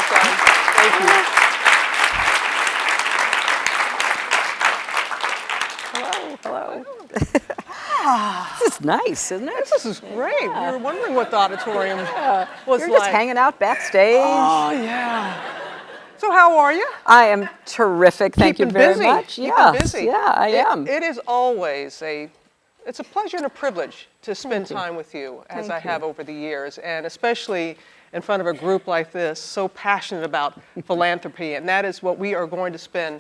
son. Thank you. Hello. This is nice, isn't it? This is great. Yeah. We were wondering what the auditorium was You're like. just hanging out backstage. Oh, yeah. So how are you? I am terrific. Thank you very busy. much. Keeping Yes, busy. yeah, I am. It is always it's a pleasure and a privilege to spend time with you, as I have over the years, and especially in front of a group like this, so passionate about philanthropy, and that is what we are going to spend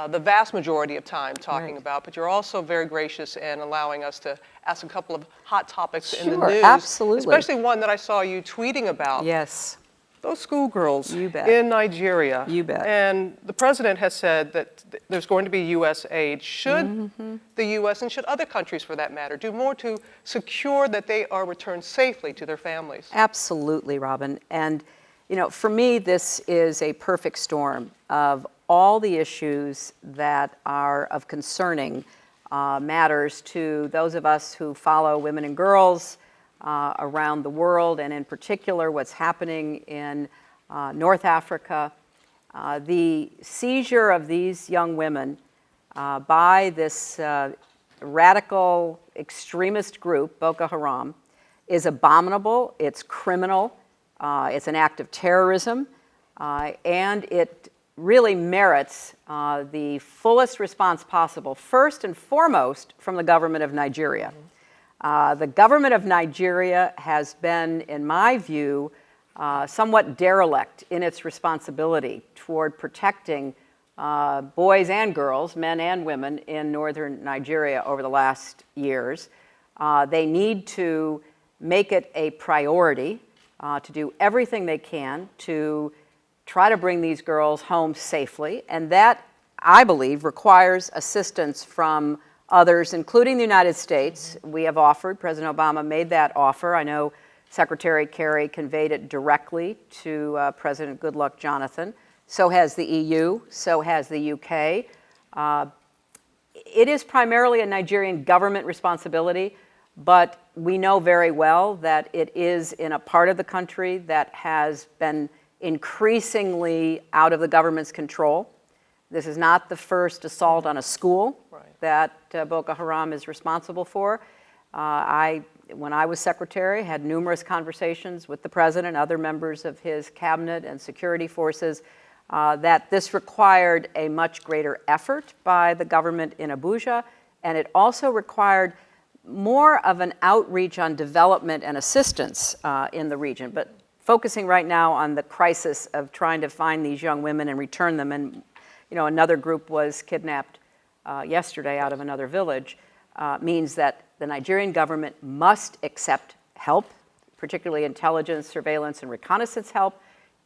the vast majority of time talking about. But you're also very gracious in allowing us to ask a couple of hot topics in the news. Absolutely. Especially one that I saw you tweeting about. Yes. Those schoolgirls You bet. in Nigeria. You bet. And the president has said that there's going to be U.S. aid. Should the U.S. and should other countries, for that matter, do more to secure that they are returned safely to their families? Absolutely, Robin. And, you know, for me, this is a perfect storm of all the issues that are of concerning matters to those of us who follow women and girls around the world, and in particular what's happening in North Africa. The seizure of these young women by this radical extremist group, Boko Haram, is abominable, it's criminal, it's an act of terrorism, and it really merits the fullest response possible, first and foremost from the government of Nigeria. The government of Nigeria has been, in my view, somewhat derelict in its responsibility toward protecting boys and girls, men and women, in northern Nigeria over the last years. They need to make it a priority to do everything they can to try to bring these girls home safely, and that, I believe, requires assistance from others, including the United States. We have offered, President Obama made that offer. I know Secretary Kerry conveyed it directly to President Goodluck Jonathan. So has the EU, so has the UK. It is primarily a Nigerian government responsibility, but we know very well that it is in a part of the country that has been increasingly out of the government's control. This is not the first assault on a school that Boko Haram is responsible for. When I was secretary, had numerous conversations with the president, other members of his cabinet and security forces, that this required a much greater effort by the government in Abuja, and it also required more of an outreach on development and assistance in the region. But focusing right now on the crisis of trying to find these young women and return them. And, you know, another group was kidnapped yesterday out of another village, means that the Nigerian government must accept help, particularly intelligence, surveillance, and reconnaissance help.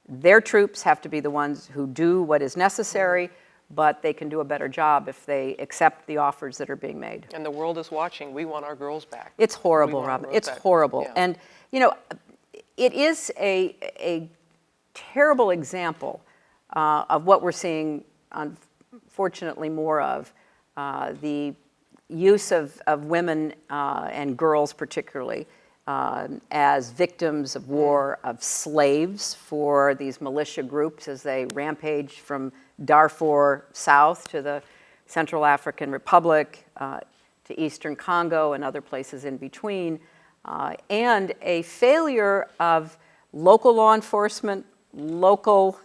Their troops have to be the ones who do what is necessary, but they can do a better job if they accept the offers that are being made. And the world is watching. We want our girls back. It's horrible, Robin. It's horrible. Yeah. And, you know, it is a terrible example of what we're seeing, unfortunately, more of, the use of women and girls particularly as victims of war, of slaves for these militia groups as they rampage from Darfur south to the Central African Republic, to Eastern Congo and other places in between. And a failure of local law enforcement, local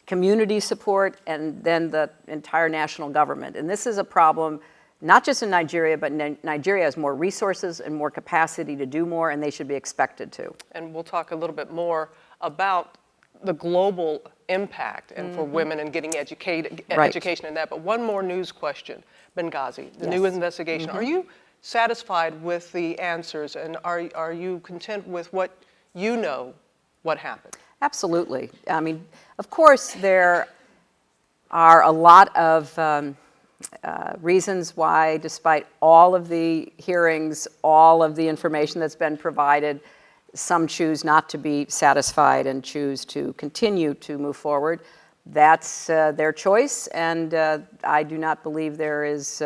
community support, and then the entire national government. And this is a problem not just in Nigeria, but Nigeria has more resources and more capacity to do more, and they should be expected to. And we'll talk a little bit more about the global impact and for women and getting education in that. But one more news question, Benghazi, the new investigation. Are you satisfied with the answers, and are you content with what you know what happened? Absolutely. I mean, of course, there are a lot of reasons why, despite all of the hearings, all of the information that's been provided, some choose not to be satisfied and choose to continue to move forward. That's their choice, and I do not believe there is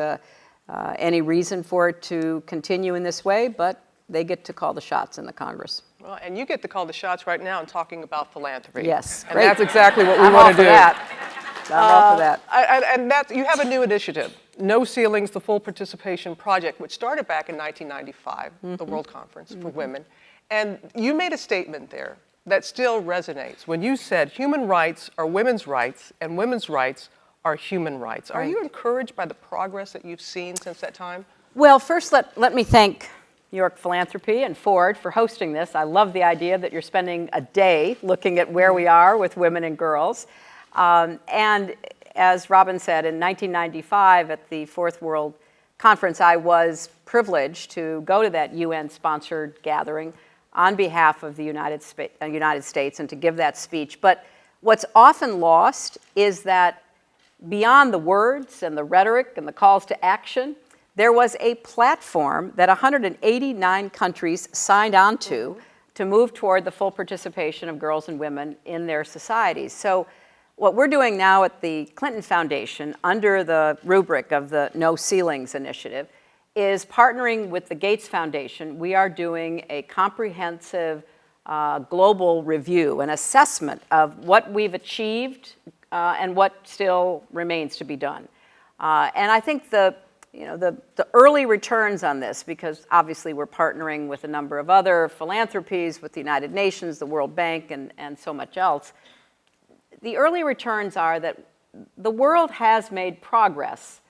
any reason for it to continue in this way, but they get to call the shots in the Congress. Well, and you get to call the shots right now in talking about philanthropy. Yes, and great. that's exactly what we I'm want all to for do. that. I'm all for that. And that you have a new initiative, No Ceilings, the Full Participation Project, which started back in 1995, the World Conference for Women. And you made a statement there that still resonates when you said human rights are women's rights and women's rights are human rights. Are you encouraged by the progress that you've seen since that time? Well, first let me thank New York Philanthropy and Ford for hosting this. I love the idea that you're spending a day looking at where we are with women and girls. And as Robin said, in 1995 at the Fourth World Conference, I was privileged to go to that UN-sponsored gathering on behalf of the United States and to give that speech. But what's often lost is that beyond the words and the rhetoric and the calls to action, there was a platform that 189 countries signed on to move toward the full participation of girls and women in their societies. So what we're doing now at the Clinton Foundation under the rubric of the No Ceilings initiative is partnering with the Gates Foundation. We are doing a comprehensive global review, an assessment of what we've achieved and what still remains to be done. And I think the early returns on this, because obviously we're partnering with a number of other philanthropies, with the United Nations, the World Bank, and so much else, the early returns are that the world has made progress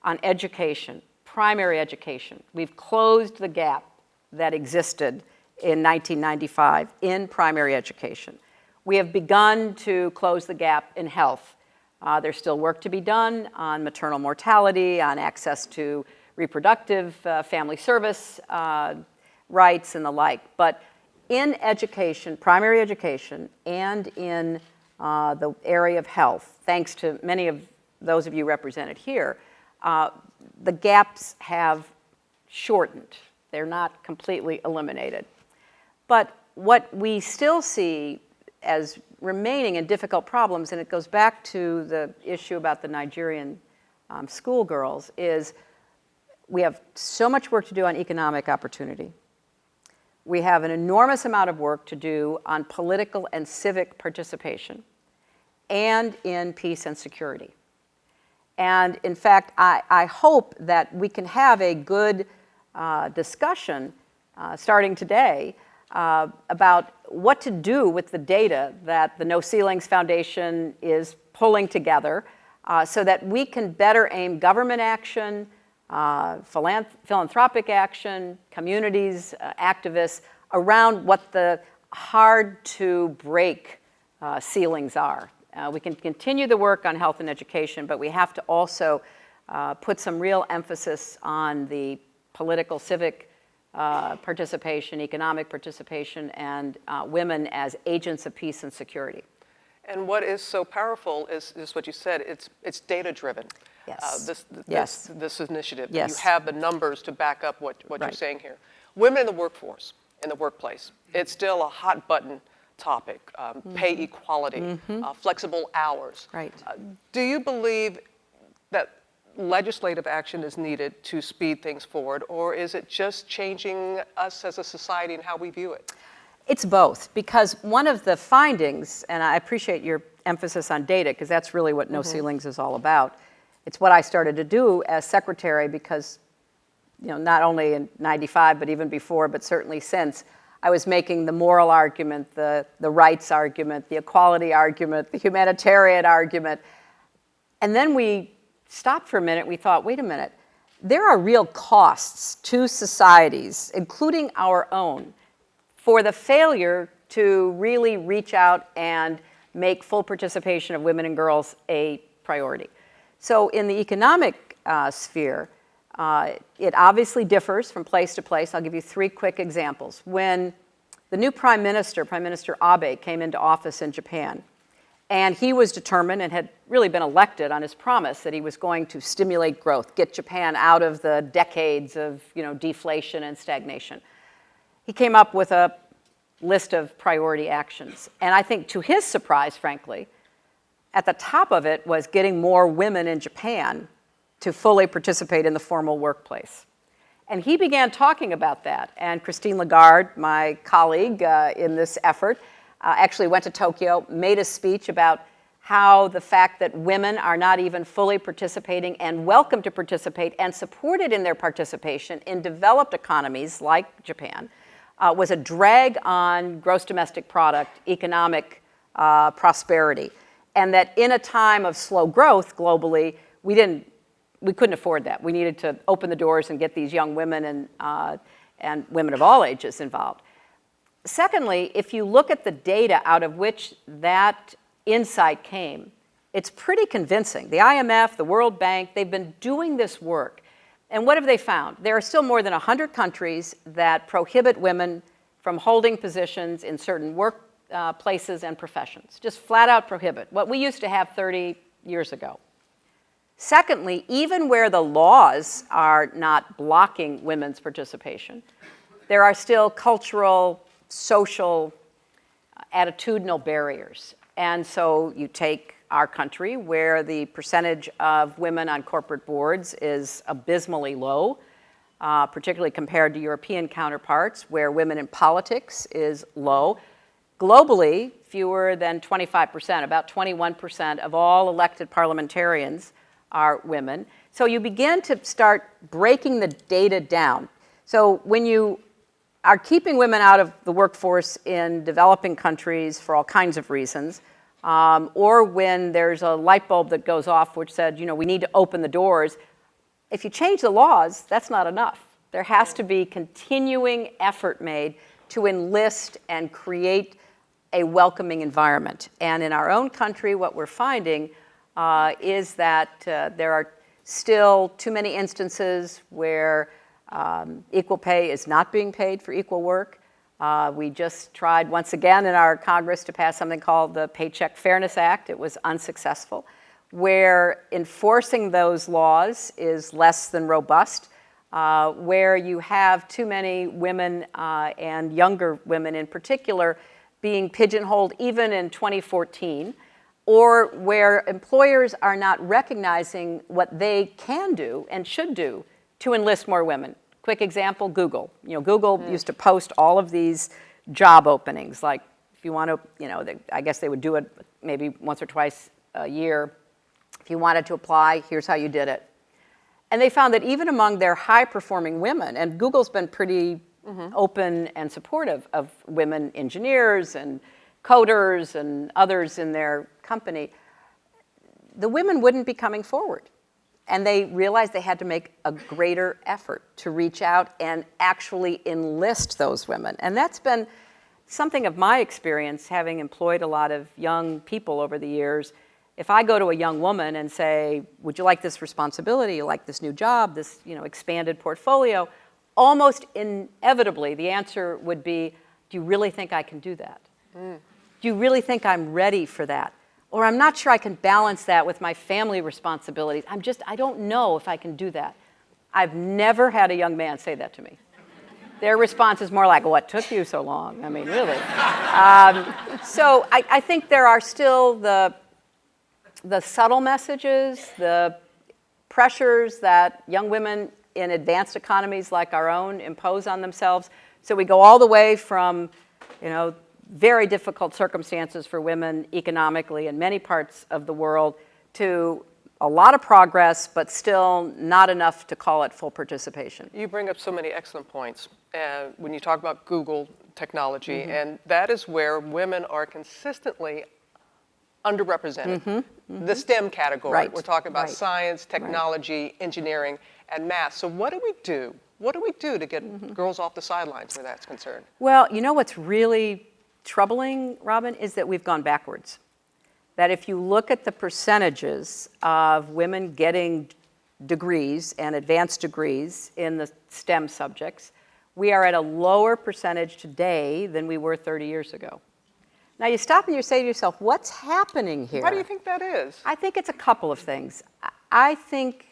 on education, primary education. We've closed the gap that existed in 1995 in primary education. We have begun to close the gap in health. There's still work to be done on maternal mortality, on access to reproductive family service rights and the like. But in education, primary education, and in the area of health, thanks to many of those of you represented here, the gaps have shortened. They're not completely eliminated. But what we still see as remaining in difficult problems, and it goes back to the issue about the Nigerian schoolgirls, is we have so much work to do on economic opportunity. We have an enormous amount of work to do on political and civic participation and in peace and security. And in fact, I hope that we can have a good discussion starting today about what to do with the data that the No Ceilings Foundation is pulling together so that we can better aim government action, philanthropic action, communities, activists, around what the hard-to-break ceilings are. We can continue the work on health and education, but we have to also put some real emphasis on the political, civic participation, economic participation, and women as agents of peace and security. And what is so powerful is what you said, it's data-driven. Yes. This initiative. Yes. You have the numbers to back up what Right. you're saying here. Women in the workforce, in the workplace, it's still a hot button topic, pay equality, flexible hours. Right. Do you believe that legislative action is needed to speed things forward, or is it just changing us as a society and how we view it? It's both, because one of the findings, and I appreciate your emphasis on data, because that's really what No Ceilings is all about. It's what I started to do as secretary because, not only in 95, but even before, but certainly since, I was making the moral argument, the rights argument, the equality argument, the humanitarian argument. And then we stopped for a minute. We thought, wait a minute, there are real costs to societies, including our own, for the failure to really reach out and make full participation of women and girls a priority. So in the economic sphere, it obviously differs from place to place. I'll give you 3 quick examples. When the new Prime Minister Abe, came into office in Japan, and he was determined and had really been elected on his promise that he was going to stimulate growth, get Japan out of the decades of deflation and stagnation. He came up with a list of priority actions. And I think to his surprise, frankly, at the top of it was getting more women in Japan to fully participate in the formal workplace. And he began talking about that. And Christine Lagarde, my colleague in this effort, actually went to Tokyo, made a speech about how the fact that women are not even fully participating and welcome to participate and supported in their participation in developed economies like Japan was a drag on gross domestic product, economic prosperity. And that in a time of slow growth globally, we couldn't afford that. We needed to open the doors and get these young women and women of all ages involved. Secondly, if you look at the data out of which that insight came, it's pretty convincing. The IMF, the World Bank, they've been doing this work. And what have they found? There are still more than 100 countries that prohibit women from holding positions in certain work places and professions. Just flat out prohibit, what we used to have 30 years ago. Secondly, even where the laws are not blocking women's participation, there are still cultural, social, attitudinal barriers. And so you take our country, where the percentage of women on corporate boards is abysmally low, particularly compared to European counterparts, where women in politics is low. Globally, fewer than 25%, about 21% of all elected parliamentarians are women. So you begin to start breaking the data down. So when you are keeping women out of the workforce in developing countries for all kinds of reasons, or when there's a light bulb that goes off which said, we need to open the doors, if you change the laws, that's not enough. There has to be continuing effort made to enlist and create a welcoming environment. And in our own country, what we're finding is that there are still too many instances where equal pay is not being paid for equal work. We just tried once again in our Congress to pass something called the Paycheck Fairness Act. It was unsuccessful, where enforcing those laws is less than robust, where you have too many women and younger women in particular being pigeonholed even in 2014, or where employers are not recognizing what they can do and should do to enlist more women. Quick example, Google. Google used to post all of these job openings, like if you want to, I guess they would do it maybe once or twice a year. If you wanted to apply, here's how you did it. And they found that even among their high-performing women, and Google's been pretty open and supportive of women engineers and coders and others in their company, the women wouldn't be coming forward. And they realized they had to make a greater effort to reach out and actually enlist those women. And that's been something of my experience, having employed a lot of young people over the years. If I go to a young woman and say, would you like this responsibility, you like this new job, this expanded portfolio, almost inevitably the answer would be, do you really think I can do that? Do you really think I'm ready for that? Or I'm not sure I can balance that with my family responsibilities. I don't know if I can do that. I've never had a young man say that to me. Their response is more like, what took you so long? I mean, really. So I think there are still the subtle messages, the pressures that young women in advanced economies like our own impose on themselves. So we go all the way from, very difficult circumstances for women economically in many parts of the world to a lot of progress, but still not enough to call it full participation. You bring up so many excellent points when you talk about Google technology, and that is where women are consistently underrepresented. The STEM category. Right. We're talking about science, technology, engineering, and math. So what do we do? What do we do to get girls off the sidelines where that's concerned? Well, what's really troubling, Robin, is that we've gone backwards. That if you look at the percentages of women getting degrees and advanced degrees in the STEM subjects, we are at a lower percentage today than we were 30 years ago. Now you stop and you say to yourself, what's happening here? Why do you think that is? I think it's a couple of things. I think,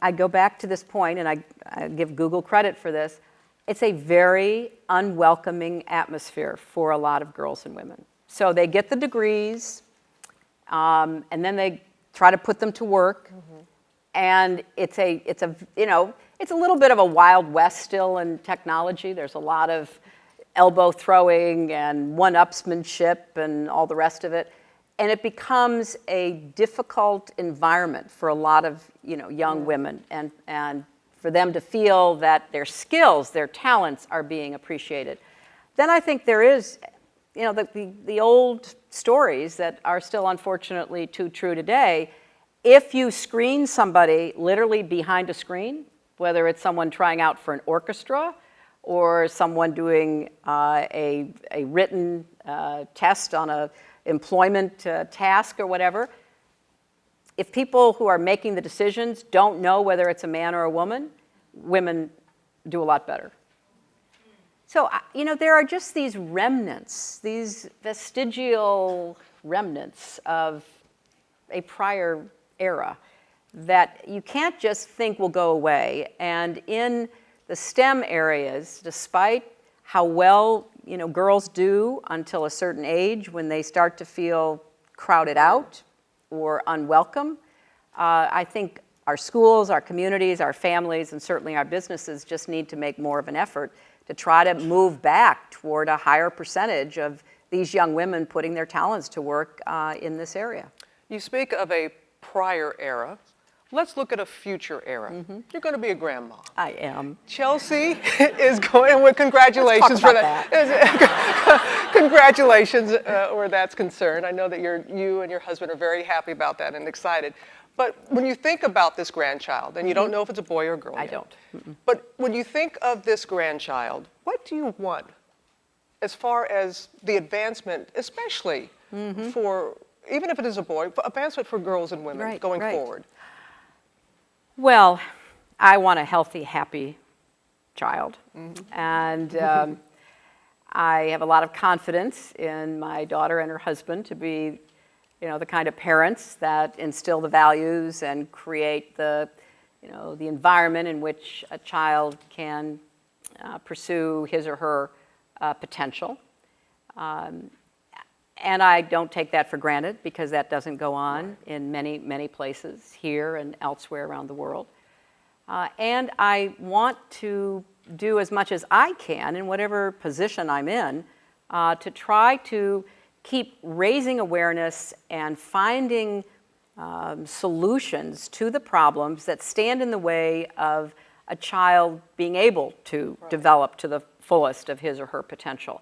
I go back to this point, and I give Google credit for this, it's a very unwelcoming atmosphere for a lot of girls and women. So they get the degrees, and then they try to put them to work, and it's a it's a little bit of a wild west still in technology. There's a lot of elbow throwing and one-upsmanship and all the rest of it. And it becomes a difficult environment for a lot of young women, and for them to feel that their skills, their talents are being appreciated. Then I think there is the old stories that are still unfortunately too true today. If you screen somebody literally behind a screen, whether it's someone trying out for an orchestra or someone doing a written test on a employment task or whatever, if people who are making the decisions don't know whether it's a man or a woman, women do a lot better. So, there are just these remnants, these vestigial remnants of a prior era that you can't just think will go away. And in the STEM areas, despite how well girls do until a certain age when they start to feel crowded out or unwelcome, I think our schools, our communities, our families, and certainly our businesses just need to make more of an effort to try to move back toward a higher percentage of these young women putting their talents to work in this area. You speak of a prior era. Let's look at a future era. You're going to be a grandma. I am. Chelsea is going, well, congratulations for that. Congratulations where that's concerned. I know that you and your husband are very happy about that and excited. But when you think about this grandchild, and you don't know if it's a boy or a girl I yet, don't. but when you think of this grandchild, what do you want as far as the advancement, especially for, even if it is a boy, advancement for girls and women going forward? Well, I want a healthy, happy child. And I have a lot of confidence in my daughter and her husband to be, the kind of parents that instill the values and create the environment in which a child can pursue his or her potential. And I don't take that for granted, because that doesn't go on in many, many places here and elsewhere around the world. And I want to do as much as I can in whatever position I'm in to try to keep raising awareness and finding solutions to the problems that stand in the way of a child being able to develop to the fullest of his or her potential.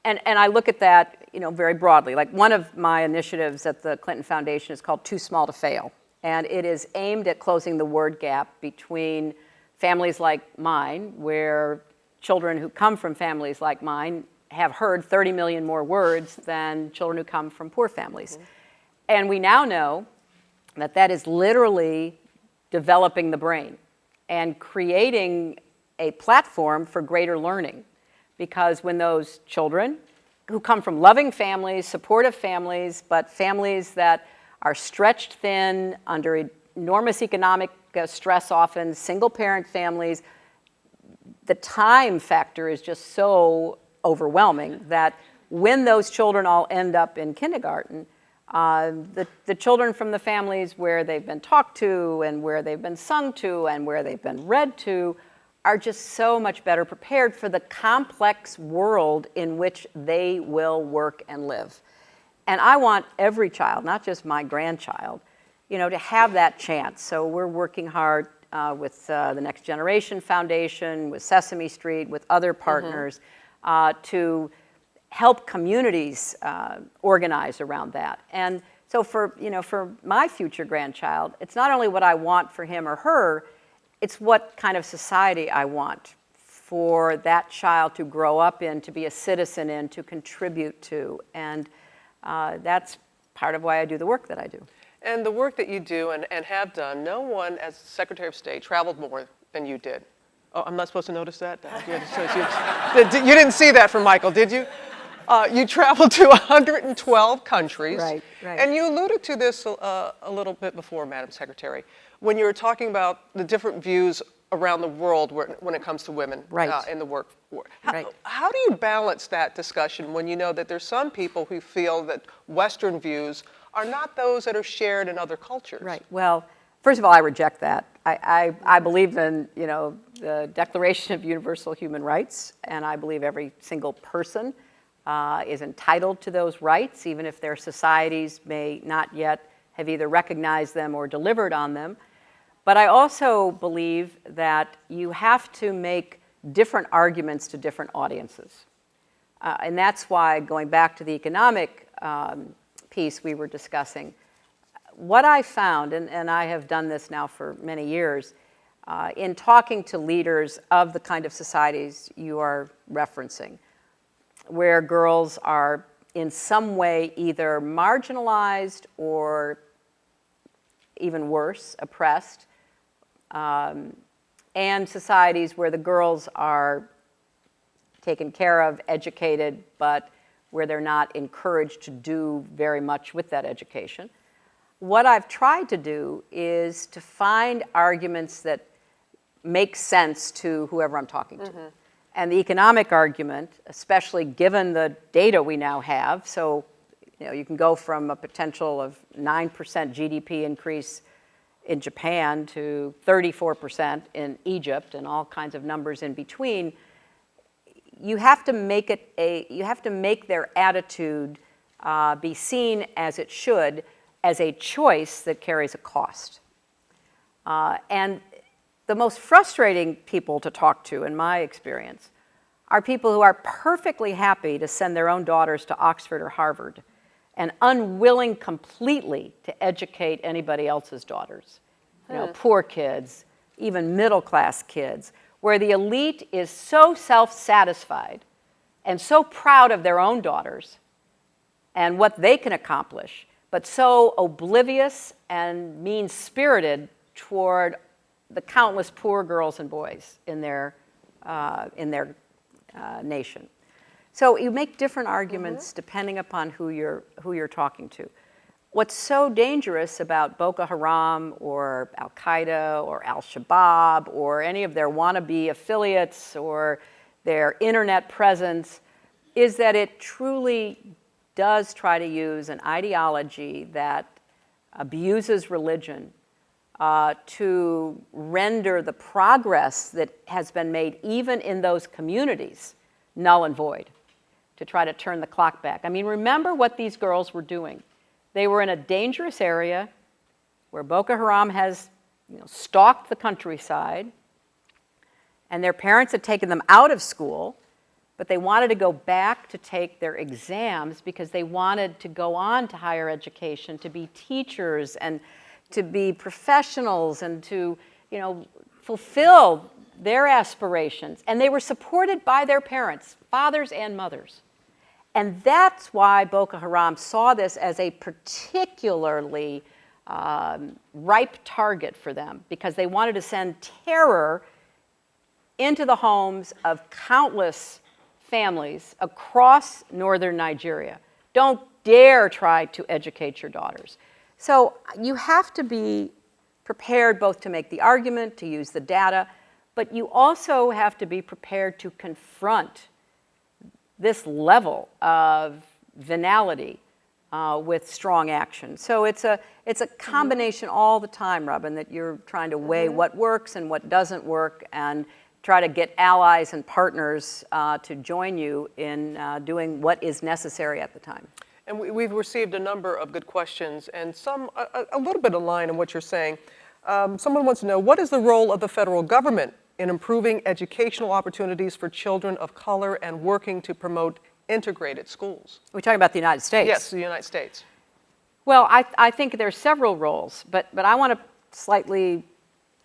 And I look at that, very broadly. Like, one of my initiatives at the Clinton Foundation is called Too Small to Fail. And it is aimed at closing the word gap between families like mine, where children who come from families like mine have heard 30 million more words than children who come from poor families. And we now know that that is literally developing the brain and creating a platform for greater learning. Because when those children who come from loving families, supportive families, but families that are stretched thin under enormous economic stress, often single-parent families, the time factor is just so overwhelming that when those children all end up in kindergarten, the children from the families where they've been talked to and where they've been sung to and where they've been read to are just so much better prepared for the complex world in which they will work and live. And I want every child, not just my grandchild, to have that chance. So we're working hard with the Next Generation Foundation, with Sesame Street, with other partners to help communities organize around that. And so for my future grandchild, it's not only what I want for him or her, it's what kind of society I want for that child to grow up in, to be a citizen in, to contribute to. And that's part of why I do the work that I do. And the work that you do and have done, no one as Secretary of State traveled more than you did. Oh, I'm not supposed to notice that? You didn't see that from Michael, did you? You traveled to 112 countries. Right. And you alluded to this a little bit before, Madam Secretary, when you were talking about the different views around the world when it comes to women in the workforce. How do you balance that discussion when you know that there's some people who feel that Western views are not those that are shared in other cultures? Right. Well, First of all, I reject that. I believe in, the Declaration of Universal Human Rights, and I believe every single person is entitled to those rights, even if their societies may not yet have either recognized them or delivered on them. But I also believe that you have to make different arguments to different audiences. And that's why, going back to the economic piece we were discussing, what I found, and I have done this now for many years, in talking to leaders of the kind of societies you are referencing, where girls are in some way either marginalized or even worse, oppressed, and societies where the girls are taken care of, educated, but where they're not encouraged to do very much with that education. What I've tried to do is to find arguments that make sense to whoever I'm talking to. And the economic argument, especially given the data we now have, so you can go from a potential of 9% GDP increase in Japan to 34% in Egypt and all kinds of numbers in between. You have to make their attitude be seen as it should, as a choice that carries a cost. And the most frustrating people to talk to, in my experience, are people who are perfectly happy to send their own daughters to Oxford or Harvard and unwilling completely to educate anybody else's daughters. Poor kids, even middle-class kids, where the elite is so self-satisfied and so proud of their own daughters and what they can accomplish, but so oblivious and mean-spirited toward the countless poor girls and boys in their nation. So you make different arguments depending upon who you're talking to. What's so dangerous about Boko Haram or Al-Qaeda or Al-Shabaab or any of their wannabe affiliates or their internet presence is that it truly does try to use an ideology that abuses religion to render the progress that has been made even in those communities null and void, to try to turn the clock back. I mean, remember what these girls were doing. They were in a dangerous area where Boko Haram has stalked the countryside, and their parents had taken them out of school, but they wanted to go back to take their exams because they wanted to go on to higher education, to be teachers and to be professionals and to fulfill their aspirations. And they were supported by their parents, fathers and mothers. And that's why Boko Haram saw this as a particularly ripe target for them, because they wanted to send terror into the homes of countless families across northern Nigeria. Don't dare try to educate your daughters. So you have to be prepared both to make the argument, to use the data, but you also have to be prepared to confront this level of venality with strong action. So it's a combination all the time, Robin, that you're trying to weigh what works and what doesn't work and try to get allies and partners to join you in doing what is necessary at the time. And we've received a number of good questions, and some a little bit aligned in what you're saying. Someone wants to know, what is the role of the federal government in improving educational opportunities for children of color and working to promote integrated schools? We're talking about the United States. Yes, the United States. Well, I think there are several roles, but I want to slightly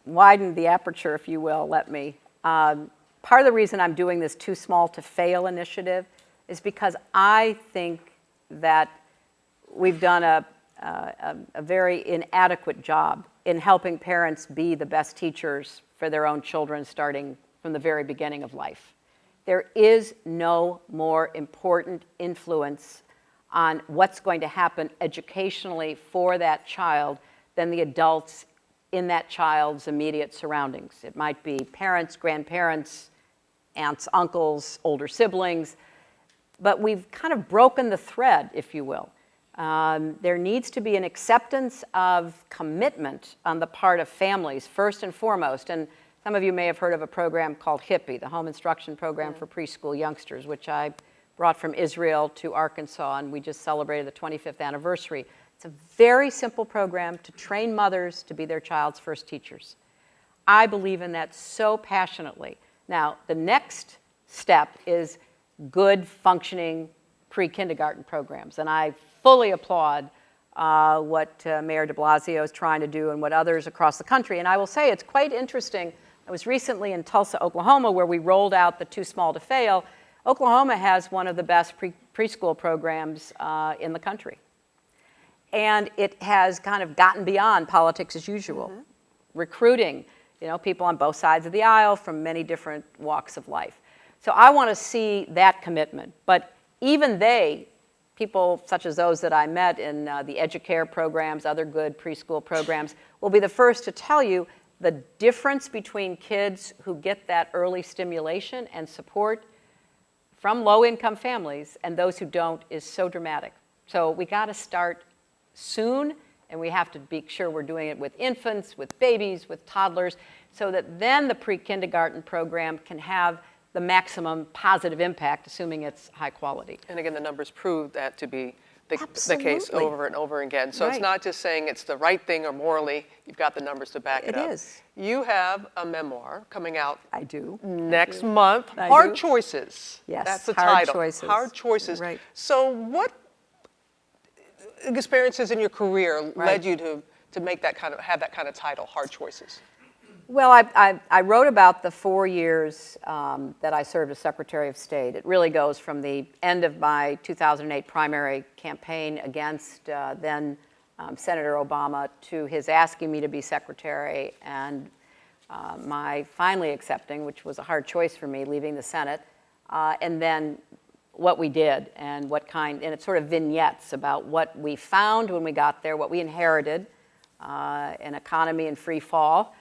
widen the aperture, if you will, let me. Part of the reason I'm doing this Too Small to Fail initiative is because I think that we've done a very inadequate job in helping parents be the best teachers for their own children starting from the very beginning of life. There is no more important influence on what's going to happen educationally for that child than the adults in that child's immediate surroundings. It might be parents, grandparents, aunts, uncles, older siblings, but we've kind of broken the thread, if you will. There needs to be an acceptance of commitment on the part of families, first and foremost. And some of you may have heard of a program called HIPPY, the Home Instruction Program for Preschool Youngsters, which I brought from Israel to Arkansas, and we just celebrated the 25th anniversary. It's a very simple program to train mothers to be their child's first teachers. I believe in that so passionately. Now, the next step is good, functioning pre-kindergarten programs, and I fully applaud what Mayor de Blasio is trying to do and what others across the country. And I will say it's quite interesting. I was recently in Tulsa, Oklahoma, where we rolled out the Too Small to Fail. Oklahoma has one of the best preschool programs in the country. And it has kind of gotten beyond politics as usual, recruiting, people on both sides of the aisle from many different walks of life. So I want to see that commitment. But even people such as those that I met in the EduCare programs, other good preschool programs, will be the first to tell you the difference between kids who get that early stimulation and support from low-income families and those who don't is so dramatic. So we got to start soon, and we have to be sure we're doing it with infants, with babies, with toddlers, so that then the pre-kindergarten program can have the maximum positive impact, assuming it's high quality. And again, the numbers prove that to be the case Absolutely. over and over again. So Right. it's not just saying it's the right thing or morally, you've got the numbers to back it up. It is. You have a memoir coming out I do. next month, I Hard do. Choices. Yes, That's the Hard title. Choices. Hard Choices. Right. So what experiences in your career led Right. you to have that kind of title, Hard Choices? Well, I wrote about the 4 years that I served as Secretary of State. It really goes from the end of my 2008 primary campaign against then Senator Obama to his asking me to be secretary and my finally accepting, which was a hard choice for me, leaving the Senate, and then what we did and and it's sort of vignettes about what we found when we got there, what we inherited, an economy in free fall,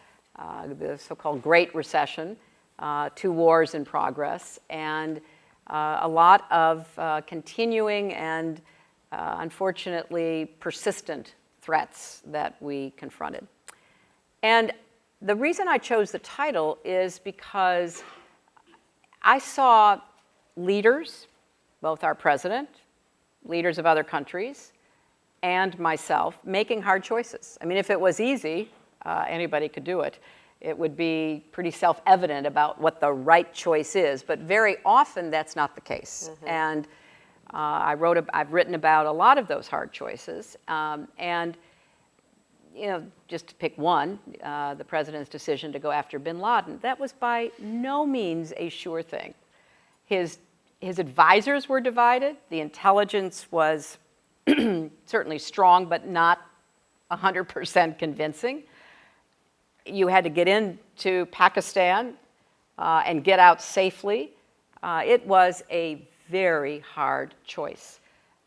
the so-called Great Recession, 2 wars in progress, and a lot of continuing and unfortunately persistent threats that we confronted. And the reason I chose the title is because I saw leaders, both our president, leaders of other countries, and myself, making hard choices. I mean, if it was easy, anybody could do it. It would be pretty self-evident about what the right choice is, but very often that's not the case. And I've written about a lot of those hard choices, and just to pick one, the president's decision to go after bin Laden, that was by no means a sure thing. His advisors were divided. The intelligence was certainly strong, but not 100% convincing. You had to get into Pakistan and get out safely. It was a very hard choice.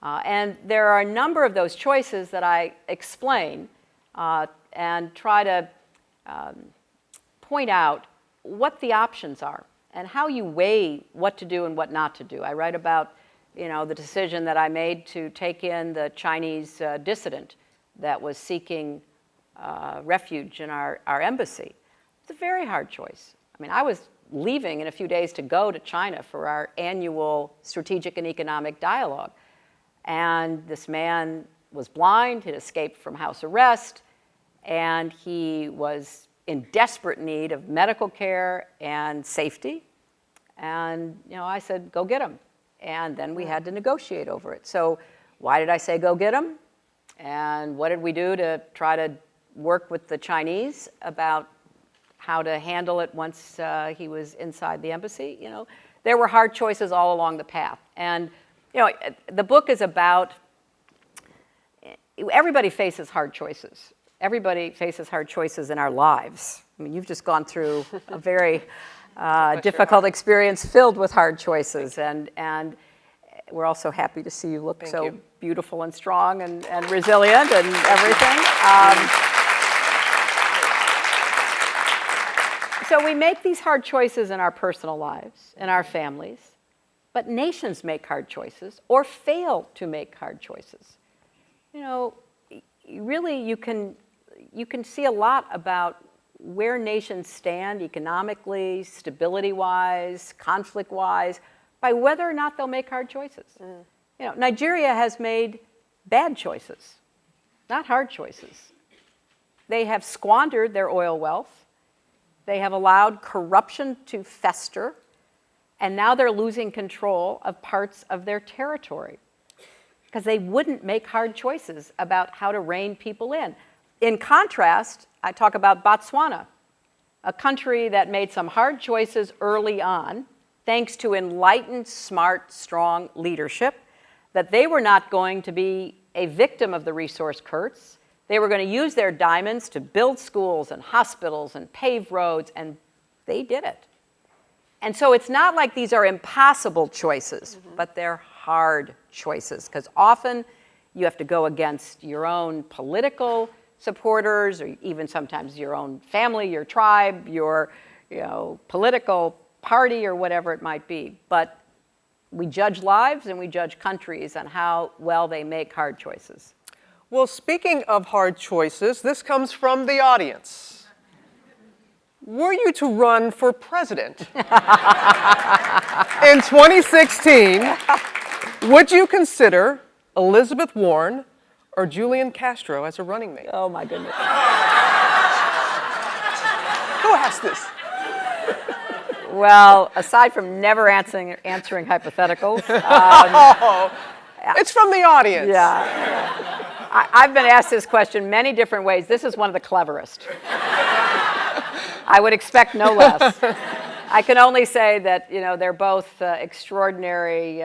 And there are a number of those choices that I explain and try to point out what the options are and how you weigh what to do and what not to do. I write about the decision that I made to take in the Chinese dissident that was seeking refuge in our embassy. It's a very hard choice. I mean, I was leaving in a few days to go to China for our annual strategic and economic dialogue. And this man was blind, had escaped from house arrest, and he was in desperate need of medical care and safety. And, I said, go get him. And then we had to negotiate over it. So why did I say go get him? And what did we do to try to work with the Chinese about how to handle it once he was inside the embassy? There were hard choices all along the path. And, the book is about, everybody faces hard choices. Everybody faces hard choices in our lives. I mean, you've just gone through a very difficult experience filled with hard choices. And we're also happy to see you look Thank you. beautiful and strong and resilient and everything. So we make these hard choices in our personal lives, in our families, but nations make hard choices or fail to make hard choices. you know, really you can see a lot about where nations stand economically, stability-wise, conflict-wise, by whether or not they'll make hard choices. You know, Nigeria has made bad choices, not hard choices. They have squandered their oil wealth. They have allowed corruption to fester, and now they're losing control of parts of their territory because they wouldn't make hard choices about how to rein people in. In contrast, I talk about Botswana, a country that made some hard choices early on, thanks to enlightened, smart, strong leadership, that they were not going to be a victim of the resource curse. They were going to use their diamonds to build schools and hospitals and pave roads, and they did it. And so it's not like these are impossible choices, but they're hard choices, because often you have to go against your own political supporters, or even sometimes your own family, your tribe, your political party, or whatever it might be. But we judge lives and we judge countries on how well they make hard choices. Well, speaking of hard choices, this comes from the audience. Were you to run for president in 2016, would you consider Elizabeth Warren or Julian Castro as a running mate? Oh my goodness. Who asked this? Well, aside from never answering hypotheticals, It's from the audience. yeah. I've been asked this question many different ways. This is one of the cleverest. I would expect no less. I can only say that they're both extraordinary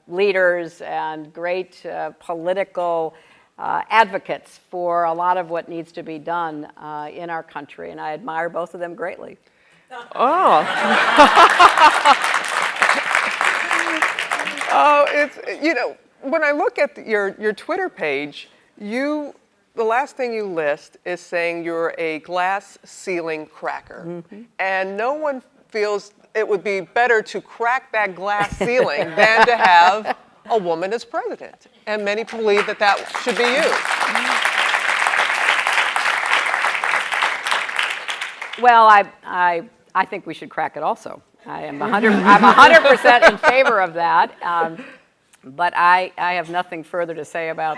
leaders and great political advocates for a lot of what needs to be done in our country, and I admire both of them greatly. Oh. Oh, it's, when I look at your Twitter page, the last thing you list is saying you're a glass ceiling cracker. And no one feels it would be better to crack that glass ceiling than to have a woman as president. And many believe that that should be you. Well, I think we should crack it also. I'm 100% in favor of that, but I have nothing further to say about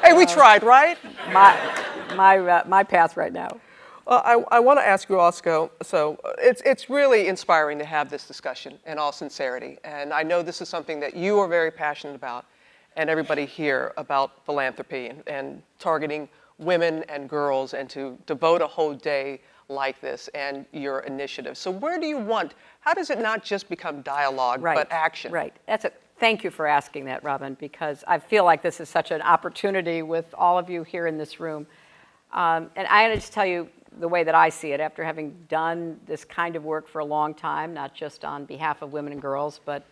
Hey, we tried, right? my path right now. I want to ask you also, so it's really inspiring to have this discussion in all sincerity. And I know this is something that you are very passionate about, and everybody here, about philanthropy and targeting women and girls, and to devote a whole day like this and your initiative. So how does it not just become dialogue, but action? Right. Thank you for asking that, Robin, because I feel like this is such an opportunity with all of you here in this room. And I want to just tell you the way that I see it, after having done this kind of work for a long time, not just on behalf of women and girls, but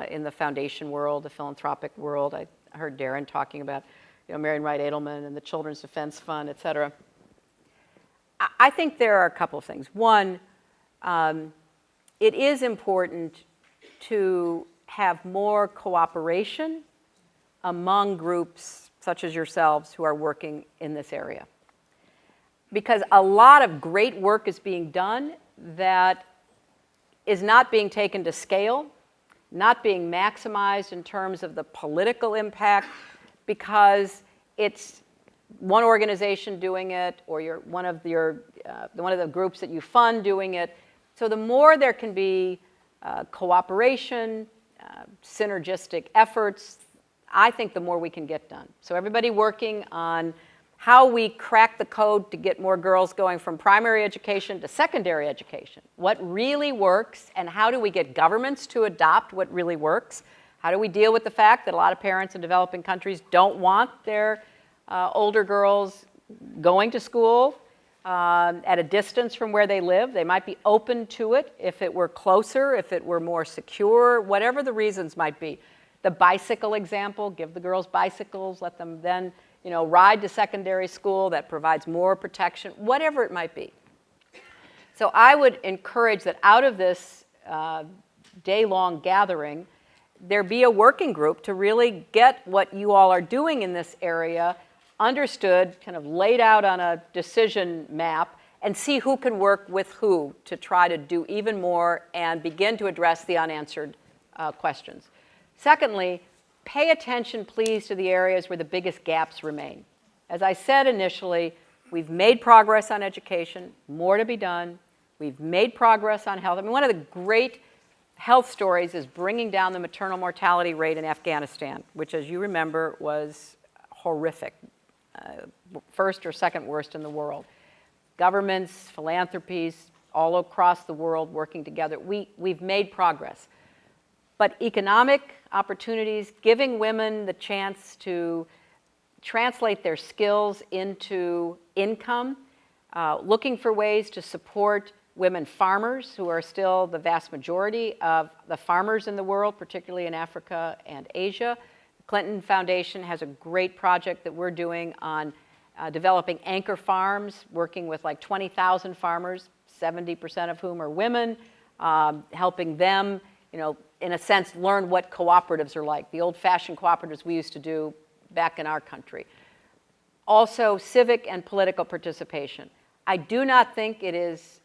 in the foundation world, the philanthropic world. I heard Darren talking about Marian Wright Edelman and the Children's Defense Fund, et cetera. I think there are a couple of things. One, it is important to have more cooperation among groups such as yourselves who are working in this area. Because a lot of great work is being done that is not being taken to scale, not being maximized in terms of the political impact, because it's one organization doing it, or one of the groups that you fund doing it. So the more there can be cooperation, synergistic efforts, I think the more we can get done. So everybody working on how we crack the code to get more girls going from primary education to secondary education. What really works, and how do we get governments to adopt what really works? How do we deal with the fact that a lot of parents in developing countries don't want their older girls going to school at a distance from where they live? They might be open to it if it were closer, if it were more secure, whatever the reasons might be. The bicycle example, give the girls bicycles, let them then ride to secondary school, that provides more protection, whatever it might be. So I would encourage that out of this day-long gathering, there be a working group to really get what you all are doing in this area understood, kind of laid out on a decision map, and see who can work with who to try to do even more and begin to address the unanswered questions. Secondly, pay attention, please, to the areas where the biggest gaps remain. As I said initially, we've made progress on education, more to be done. We've made progress on health. I mean, one of the great health stories is bringing down the maternal mortality rate in Afghanistan, which, as you remember, was horrific, first or second worst in the world. Governments, philanthropies, all across the world working together. We've made progress. But economic opportunities, giving women the chance to translate their skills into income, looking for ways to support women farmers, who are still the vast majority of the farmers in the world, particularly in Africa and Asia. The Clinton Foundation has a great project that we're doing on developing anchor farms, working with like 20,000 farmers, 70% of whom are women, helping them, in a sense, learn what cooperatives are like, the old-fashioned cooperatives we used to do back in our country. Also, civic and political participation. I do not think it is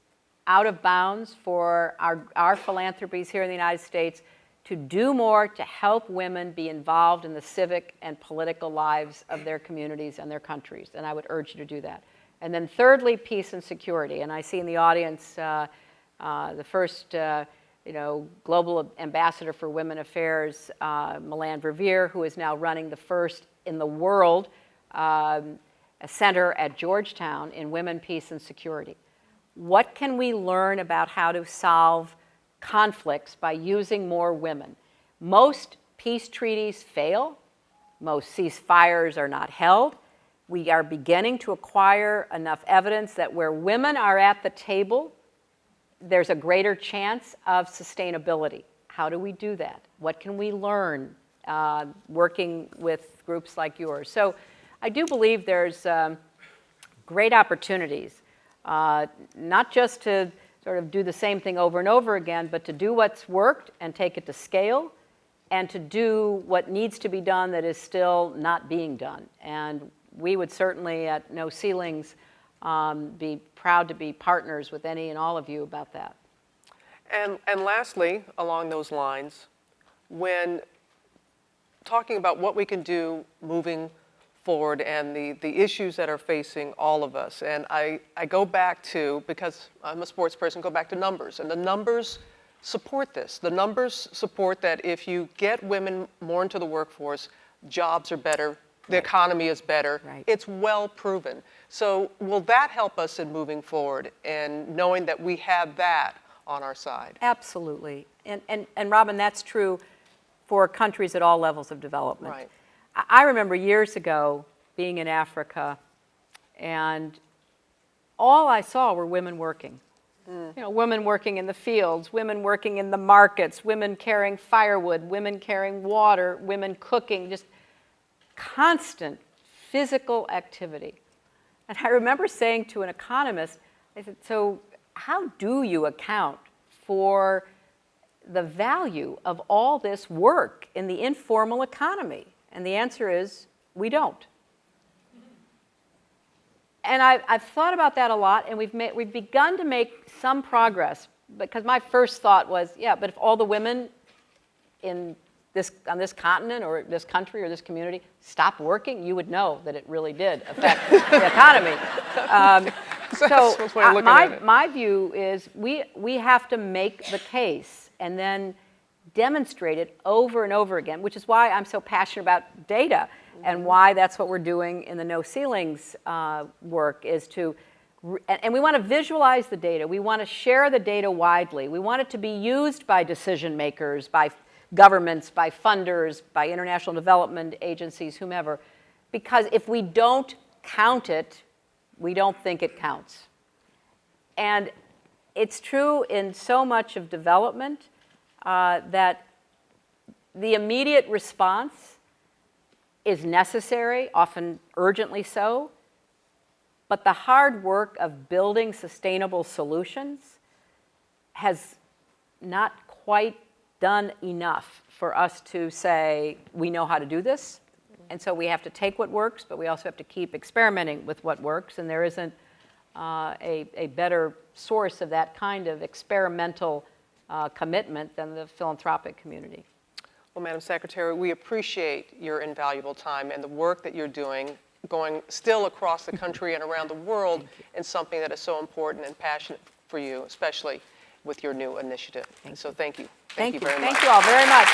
out of bounds for our philanthropies here in the United States to do more to help women be involved in the civic and political lives of their communities and their countries, and I would urge you to do that. And then thirdly, peace and security. And I see in the audience the first global ambassador for women affairs, Melanne Verveer, who is now running the first in the world a center at Georgetown in women, peace, and security. What can we learn about how to solve conflicts by using more women? Most peace treaties fail. Most ceasefires are not held. We are beginning to acquire enough evidence that where women are at the table, there's a greater chance of sustainability. How do we do that? What can we learn working with groups like yours? So I do believe there's great opportunities, not just to sort of do the same thing over and over again, but to do what's worked and take it to scale, and to do what needs to be done that is still not being done. And we would certainly at No Ceilings be proud to be partners with any and all of you about that. And lastly, along those lines, when talking about what we can do moving forward and the issues that are facing all of us, and I go back to, because I'm a sports person, go back to numbers, and the numbers support this. The numbers support that if you get women more into the workforce, jobs are better, the economy is better. Right. It's well proven. So will that help us in moving forward and knowing that we have that on our side? Absolutely. And Robin, that's true for countries at all levels of development. Right. I remember years ago being in Africa, and all I saw were women working. Women working in the fields, women working in the markets, women carrying firewood, women carrying water, women cooking, just constant physical activity. And I remember saying to an economist, I said, so how do you account for the value of all this work in the informal economy? And the answer is, we don't. And I've thought about that a lot, and we've begun to make some progress, because my first thought was, yeah, but if all the women on this continent or this country or this community stopped working, you would know that it really did affect the economy. My view is we have to make the case and then demonstrate it over and over again, which is why I'm so passionate about data, and why that's what we're doing in the No Ceilings work, is to, and we want to visualize the data. We want to share the data widely. We want it to be used by decision makers, by governments, by funders, by international development agencies, whomever. Because if we don't count it, we don't think it counts. And it's true in so much of development that the immediate response is necessary, often urgently so, but the hard work of building sustainable solutions has not quite done enough for us to say, we know how to do this. And so we have to take what works, but we also have to keep experimenting with what works. And there isn't a better source of that kind of experimental commitment than the philanthropic community. Well, Madam Secretary, we appreciate your invaluable time and the work that you're doing, going still across the country and around the world in something that is so important and passionate for you, especially with your new initiative. And so thank you. Thank you very much. Thank you all very much.